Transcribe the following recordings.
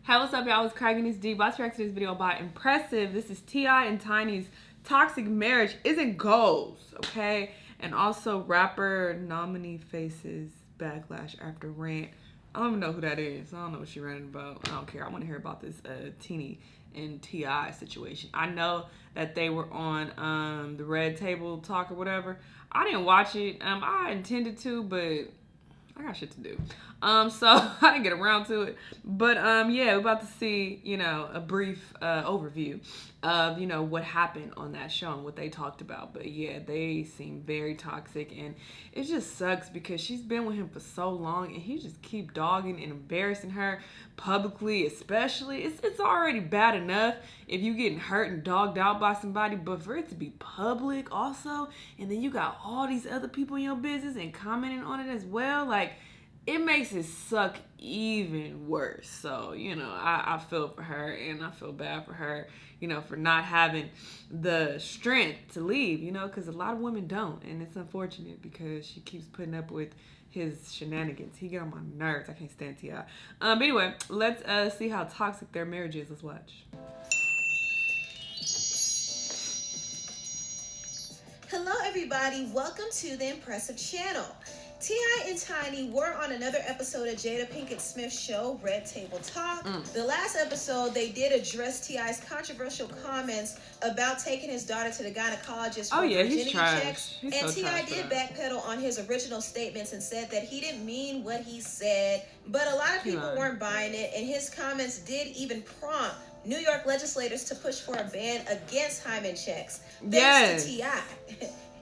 Hey, what's up, y'all? It's Craigie News D. About to react to this video about Impressive. This is T.I. and Tiny's toxic marriage isn't goals, okay? And also rapper nominee faces backlash after rant. I don't even know who that is. I don't know what she ranted about. I don't care. I want to hear about this Teeny and T.I. situation. I know that they were on the Red Table Talk or whatever. I didn't watch it. I intended to, but I got shit to do. So I didn't get around to it. But yeah, we're about to see, a brief overview of, what happened on that show and what they talked about. But yeah, they seem very toxic, and it just sucks because she's been with him for so long and he just keep dogging and embarrassing her publicly, especially. It's already bad enough if you getting hurt and dogged out by somebody, but for it to be public also, and then you got all these other people in your business and commenting on it as well, like, it makes it suck even worse. So, I feel for her, and I feel bad for her, for not having the strength to leave, because a lot of women don't. And it's unfortunate because she keeps putting up with his shenanigans. He get on my nerves. I can't stand T.I. But anyway, let's see how toxic their marriage is. Let's watch. Hello everybody, welcome to the Impressive channel. T.I. and Tiny were on another episode of Jada Pinkett Smith's show, Red Table Talk. The last episode, they did address T.I.'s controversial comments about taking his daughter to the gynecologist for virginity checks. And T.I. did backpedal on his original statements and said that he didn't mean what he said, but a lot of people weren't buying it, and his comments did even prompt New York legislators to push for a ban against hymen checks, thanks to T.I.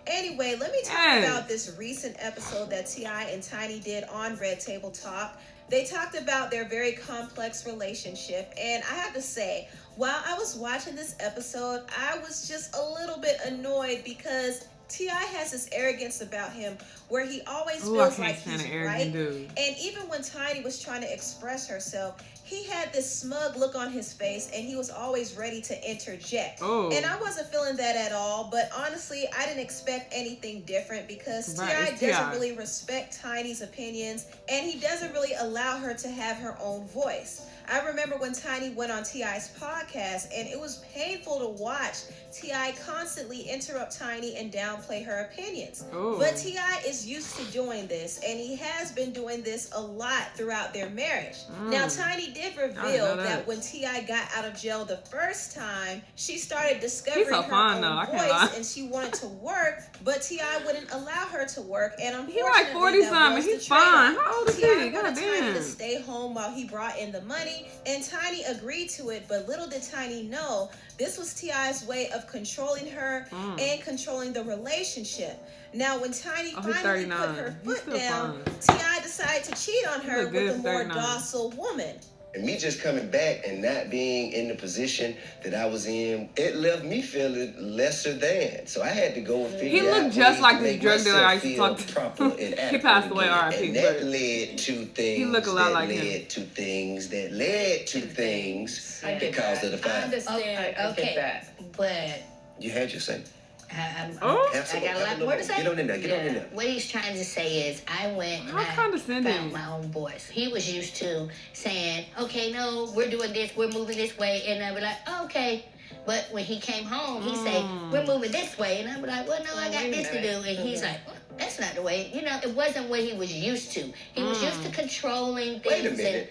Anyway, let me talk about this recent episode that T.I. and Tiny did on Red Table Talk. They talked about their very complex relationship, and I have to say, while I was watching this episode, I was just a little bit annoyed because T.I. has this arrogance about him where he always feels like he's right. And even when Tiny was trying to express herself, he had this smug look on his face and he was always ready to interject. And I wasn't feeling that at all, but honestly, I didn't expect anything different because T.I. doesn't really respect Tiny's opinions and he doesn't really allow her to have her own voice. I remember when Tiny went on T.I.'s podcast, and it was painful to watch T.I. constantly interrupt Tiny and downplay her opinions. But T.I. is used to doing this, and he has been doing this a lot throughout their marriage. Now, Tiny did reveal that when T.I. got out of jail the first time, she started discovering her own voice, and she wanted to work, but T.I. wouldn't allow her to work, and unfortunately, he like 40-something. He's fine. How old is he? God damn. Tiny to stay home while he brought in the money, and Tiny agreed to it, but little did Tiny know this was T.I.'s way of controlling her and controlling the relationship. Now, when Tiny finally put her foot down, T.I. decided to cheat on her with a more docile woman. And me just coming back and not being in the position that I was in, it left me feeling lesser than. So I had to go and figure out. He looked just like this drug dealer I used to talk to. Proper and he passed away, R.I.P. And that led to things. He looked a lot like him. That led to things because of the fact. I understand. Okay, that. But you had your say. I got a lot more to say. Get on in there. What he's trying to say is, I went and I found my own voice. He was used to saying, okay, no, we're doing this, we're moving this way, and I was like, oh, okay. But when he came home, he said, we're moving this way, and I was like, well, no, I got this to do, and he's like, well, that's not the way. It wasn't what he was used to. He was used to controlling things and,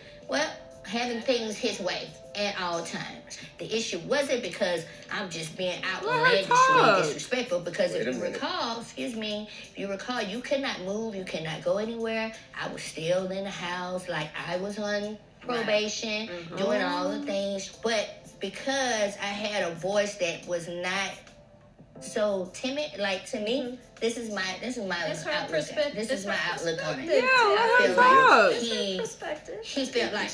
having things his way at all times. The issue wasn't because I'm just being outlandishly disrespectful, because if you recall, you could not move, you cannot go anywhere. I was still in the house, like I was on probation, doing all the things, but because I had a voice that was not so timid, like to me, this is my outlook. This is my outlook on it. I feel like he felt like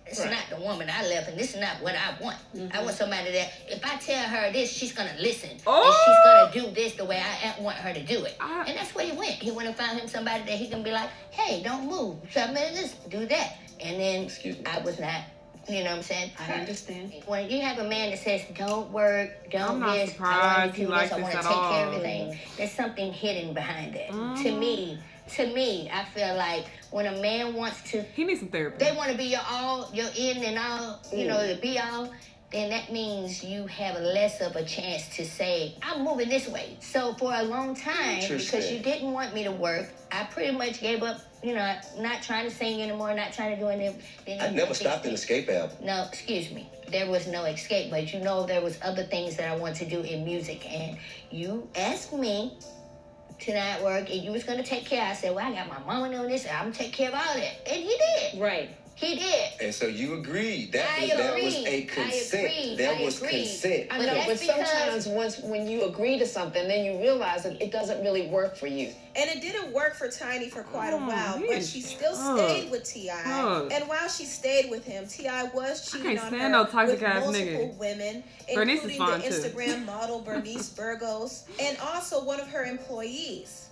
it's not the woman I left, and this is not what I want. I want somebody that if I tell her this, she's gonna listen, and she's gonna do this the way I want her to do it. And that's where he went. He went and found him somebody that he can be like, hey, don't move, this, do that. And then I was not. You know what I'm saying? I understand. When you have a man that says, don't work, don't this, I want to do this, I want to take care of everything, there's something hidden behind that. To me, to me, I feel like when a man wants to, he needs some therapy. They want to be your all, your in and all, you know, the be all. Then that means you have less of a chance to say, I'm moving this way. So for a long time, because you didn't want me to work, I pretty much gave up, you know, not trying to sing anymore, not trying to do anything. I never stopped an Escape album. No, excuse me. There was no Escape, but you know there was other things that I wanted to do in music. And you asked me to not work, and you was going to take care. I said, well, I got my mama doing this, and I'm going to take care of all that. And he did. Right. He did. And so you agreed. That was a consent. That was consent. I know, but sometimes when you agree to something, then you realize that it doesn't really work for you. And it didn't work for Tiny for quite a while, but she still stayed with T.I. And while she stayed with him, T.I. was cheating on her with multiple women, including the Instagram model Bernice Burgos, and also one of her employees.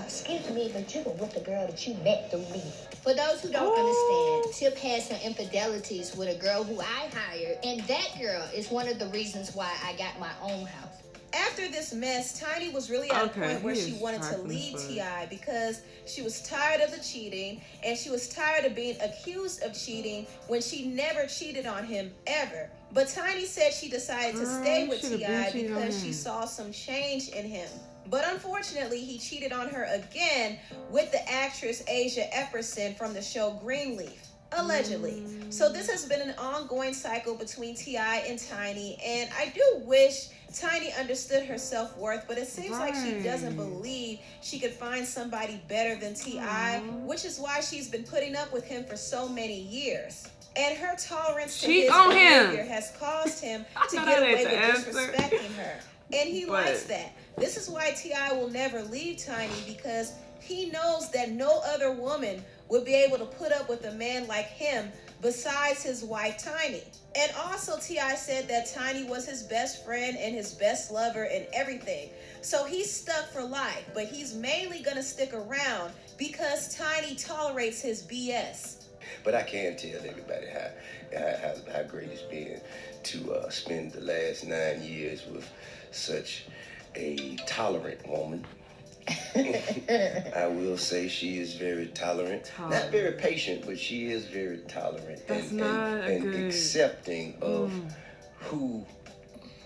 Excuse me, but you were with the girl that you met through me. For those who don't understand, Tip had some infidelities with a girl who I hired, and that girl is one of the reasons why I got my own house. After this mess, Tiny was really at a point where she wanted to leave T.I. because she was tired of the cheating, and she was tired of being accused of cheating when she never cheated on him ever. But Tiny said she decided to stay with T.I. because she saw some change in him. But unfortunately, he cheated on her again with the actress Asia Epperson from the show Greenleaf, allegedly. So this has been an ongoing cycle between T.I. and Tiny, and I do wish Tiny understood her self-worth, but it seems like she doesn't believe she could find somebody better than T.I., which is why she's been putting up with him for so many years. And her tolerance to his behavior has caused him to get away with disrespecting her. And he likes that. This is why T.I. will never leave Tiny, because he knows that no other woman would be able to put up with a man like him besides his wife Tiny. And also T.I. said that Tiny was his best friend and his best lover and everything. So he's stuck for life, but he's mainly gonna stick around because Tiny tolerates his BS. But I can tell everybody how great it's been to spend the last 9 years with such a tolerant woman. I will say she is very tolerant. Not very patient, but she is very tolerant and accepting of who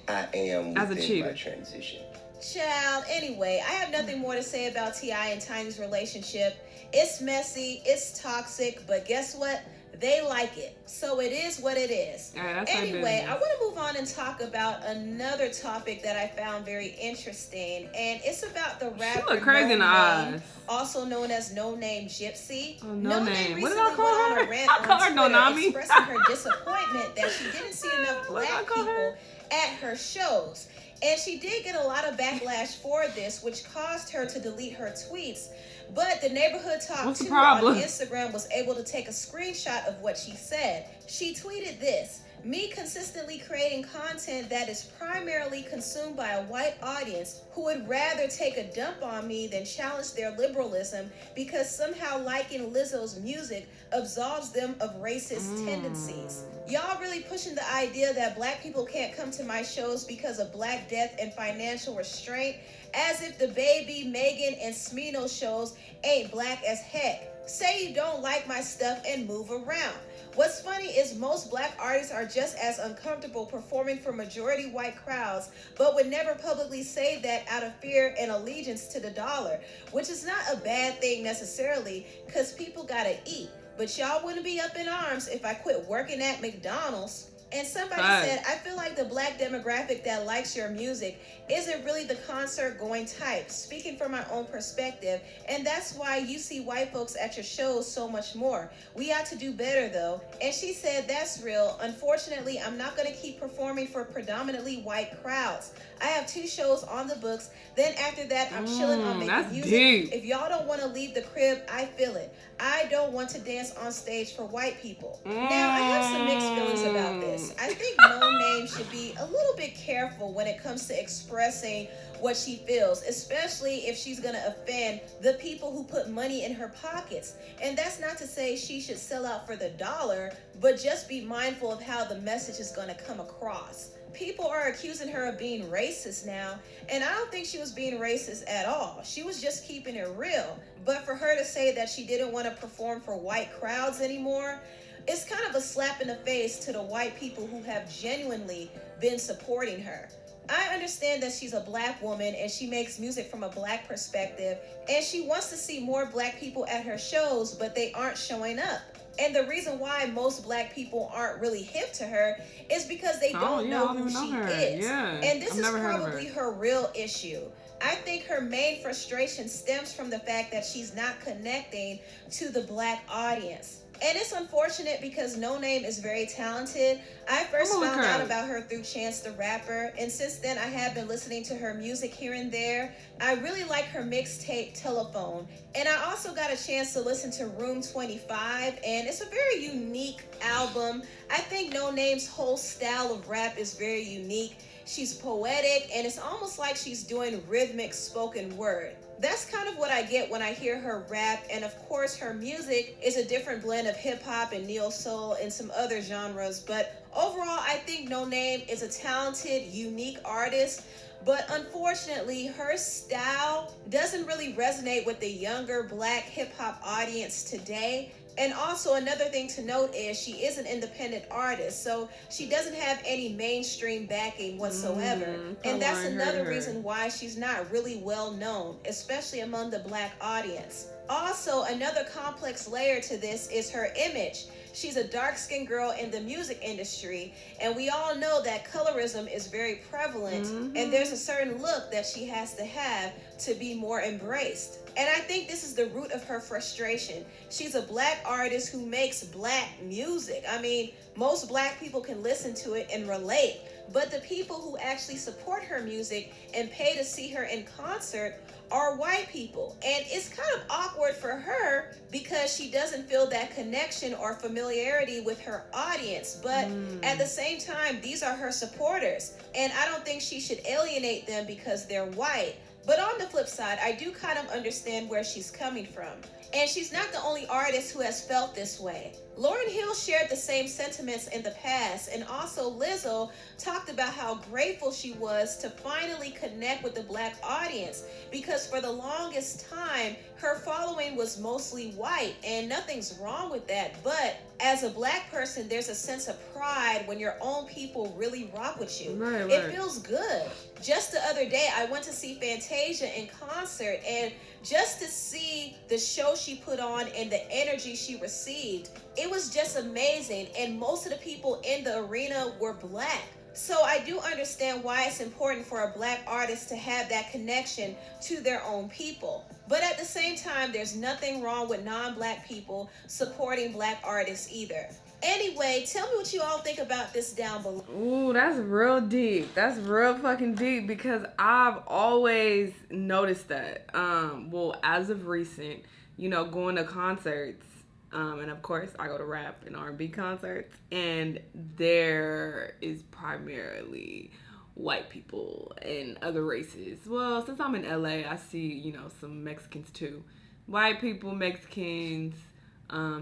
I am within my transition. Child, anyway, I have nothing more to say about T.I. and Tiny's relationship. It's messy, it's toxic, but guess what? They like it. So it is what it is. Anyway, I want to move on and talk about another topic that I found very interesting. And it's about the rapper NONAME, also known as NONAME Gypsy. NONAME recently went on a rant on Twitter expressing her disappointment that she didn't see enough black people at her shows. And she did get a lot of backlash for this, which caused her to delete her tweets. But the Neighborhood Talk 2 on Instagram was able to take a screenshot of what she said. She tweeted this: "Me consistently creating content that is primarily consumed by a white audience who would rather take a dump on me than challenge their liberalism because somehow liking Lizzo's music absolves them of racist tendencies. Y'all really pushing the idea that black people can't come to my shows because of Black death and financial restraint, as if the Baby, Megan, and Smino shows ain't black as heck. Say you don't like my stuff and move around." What's funny is most black artists are just as uncomfortable performing for majority white crowds, but would never publicly say that out of fear and allegiance to the dollar, which is not a bad thing necessarily, because people gotta eat. But y'all wouldn't be up in arms if I quit working at McDonald's. And somebody said, "I feel like the black demographic that likes your music isn't really the concert going type," speaking from my own perspective, "and that's why you see white folks at your shows so much more. We ought to do better though." And she said, "That's real. Unfortunately, I'm not going to keep performing for predominantly white crowds. I have 2 shows on the books. Then after that, I'm chilling on making music. Deep. If y'all don't want to leave the crib, I feel it. I don't want to dance on stage for white people." Now, I have some mixed feelings about this. I think NONAME should be a little bit careful when it comes to expressing what she feels, especially if she's going to offend the people who put money in her pockets. And that's not to say she should sell out for the dollar, but just be mindful of how the message is going to come across. People are accusing her of being racist now, and I don't think she was being racist at all. She was just keeping it real. But for her to say that she didn't want to perform for white crowds anymore, it's kind of a slap in the face to the white people who have genuinely been supporting her. I understand that she's a black woman and she makes music from a black perspective, and she wants to see more black people at her shows, but they aren't showing up. And the reason why most black people aren't really hip to her is because they don't know who she is. Yeah. And this is probably her real issue. I think her main frustration stems from the fact that she's not connecting to the black audience. And it's unfortunate because NONAME is very talented. I first found out about her through Chance the Rapper, and since then I have been listening to her music here and there. I really like her mixtape Telephone, and I also got a chance to listen to Room 25, and it's a very unique album. I think NONAME's whole style of rap is very unique. She's poetic, and it's almost like she's doing rhythmic spoken word. That's kind of what I get when I hear her rap, and of course her music is a different blend of hip-hop and neo-soul and some other genres, but overall I think NONAME is a talented, unique artist, but unfortunately her style doesn't really resonate with the younger black hip-hop audience today. And also another thing to note is she is an independent artist, so she doesn't have any mainstream backing whatsoever. And that's another reason why she's not really well known, especially among the black audience. Also, another complex layer to this is her image. She's a dark-skinned girl in the music industry, and we all know that colorism is very prevalent, and there's a certain look that she has to have to be more embraced. And I think this is the root of her frustration. She's a black artist who makes black music. I mean, most black people can listen to it and relate, but the people who actually support her music and pay to see her in concert are white people. And it's kind of awkward for her because she doesn't feel that connection or familiarity with her audience. But at the same time, these are her supporters, and I don't think she should alienate them because they're white. But on the flip side, I do kind of understand where she's coming from. And she's not the only artist who has felt this way. Lauryn Hill shared the same sentiments in the past, and also Lizzo talked about how grateful she was to finally connect with the black audience, because for the longest time, her following was mostly white, and nothing's wrong with that. But as a black person, there's a sense of pride when your own people really rock with you. Right. It feels good. Just the other day, I went to see Fantasia in concert, and just to see the show she put on and the energy she received, it was just amazing. And most of the people in the arena were black. So I do understand why it's important for a black artist to have that connection to their own people. But at the same time, there's nothing wrong with non-black people supporting black artists either. Anyway, tell me what you all think about this down below. Ooh, that's real deep. That's real fucking deep, because I've always noticed that. Well, as of recent, going to concerts, and of course I go to rap and R&B concerts, and there is primarily white people and other races. Well, since I'm in LA, I see, some Mexicans too. White people, Mexicans,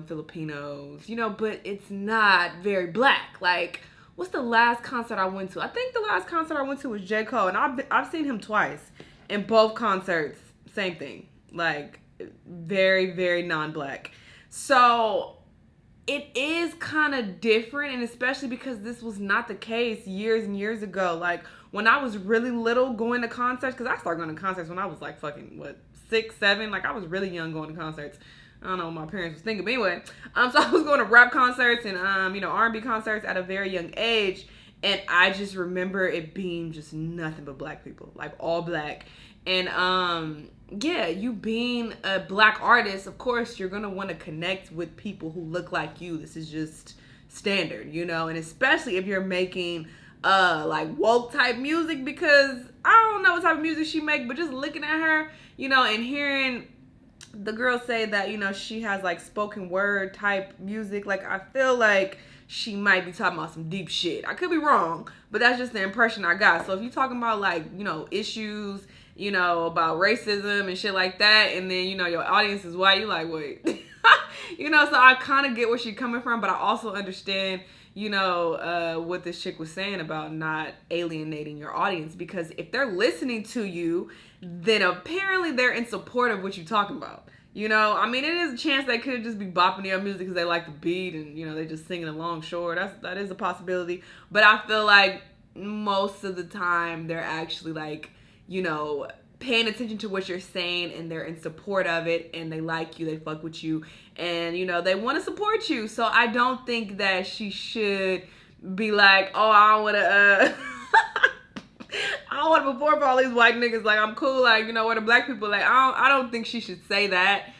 Filipinos, but it's not very black. Like, what's the last concert I went to? I think the last concert I went to was J. Cole, and I've seen him twice. In both concerts, same thing. Like, very, very non-black. So it is kind of different, and especially because this was not the case years and years ago. Like, when I was really little going to concerts, because I started going to concerts when I was like 6, 7. Like, I was really young going to concerts. I don't know what my parents was thinking, but anyway. So I was going to rap concerts and, R&B concerts at a very young age. And I just remember it being just nothing but black people, like all black. And, you being a black artist, of course, you're going to want to connect with people who look like you. This is just standard, and especially if you're making, woke type music, because I don't know what type of music she make, but just looking at her, and hearing the girl say that, she has like spoken word type music. Like, I feel like she might be talking about some deep shit. I could be wrong, but that's just the impression I got. So if you're talking about like, you know, issues, you know, about racism and shit like that, and then, you know, your audience is white, you like, wait. You know, so I kind of get where she's coming from, but I also understand, you know, what this chick was saying about not alienating your audience, because if they're listening to you, then apparently they're in support of what you're talking about. You know, I mean, it is a chance they could just be bopping your music because they like the beat and, you know, they just singing along. Sure, that is a possibility. But I feel like most of the time they're actually like, you know, paying attention to what you're saying, and they're in support of it, and they like you, they fuck with you, and, you know, they want to support you. So I don't think that she should be like, oh, I don't want to, I don't want to perform for all these white niggas. Like, I'm cool. Like, you know, where the black people, like, I don't think she should say that.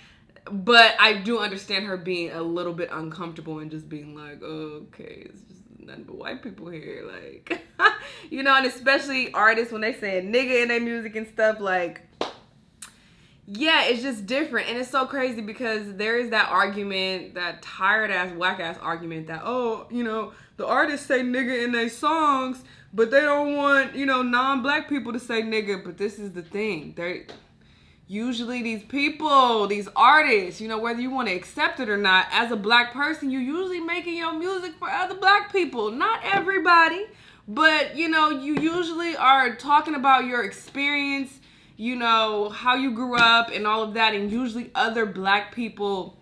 But I do understand her being a little bit uncomfortable and just being like, oh, okay, it's just nothing but white people here. Like, you know, and especially artists when they say nigga in their music and stuff, like, yeah, it's just different. And it's so crazy because there is that argument, that tired ass, whack ass argument that, oh, you know, the artists say nigga in their songs, but they don't want, you know, non-black people to say nigga. But this is the thing. They're usually these people, these artists, you know, whether you want to accept it or not, as a black person, you're usually making your music for other black people. Not everybody, but, you know, you usually are talking about your experience, you know, how you grew up and all of that. And usually other black people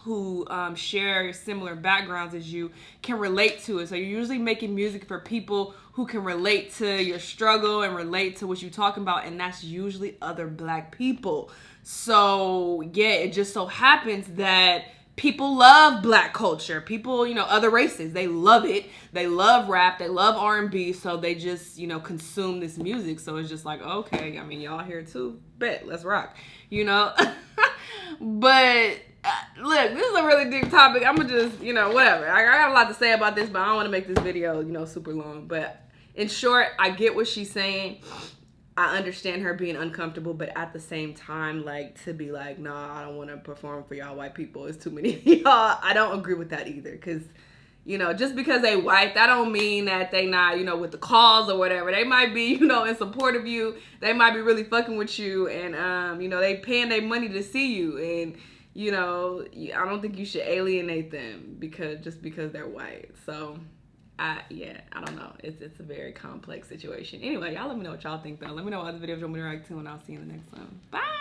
who share similar backgrounds as you can relate to it. So you're usually making music for people who can relate to your struggle and relate to what you're talking about, and that's usually other black people. So yeah, it just so happens that people love black culture. People, you know, other races, they love it. They love rap, they love R&B, so they just, you know, consume this music. So it's just like, okay, I mean, y'all here too? Bet, let's rock, you know? But look, this is a really deep topic. I'm gonna just, you know, whatever. I got a lot to say about this, but I don't want to make this video, you know, super long. But in short, I get what she's saying. I understand her being uncomfortable, but at the same time, like, to be like, nah, I don't want to perform for y'all white people. It's too many of y'all. I don't agree with that either, because, you know, just because they white, that don't mean that they not, you know, with the cause or whatever. They might be, you know, in support of you. They might be really fucking with you, and, you know, they paying their money to see you, and, you know, I don't think you should alienate them just because they're white. So, I don't know. It's a very complex situation. Anyway, y'all let me know what y'all think, though. Let me know what other videos you want me to react to, and I'll see you in the next one. Bye!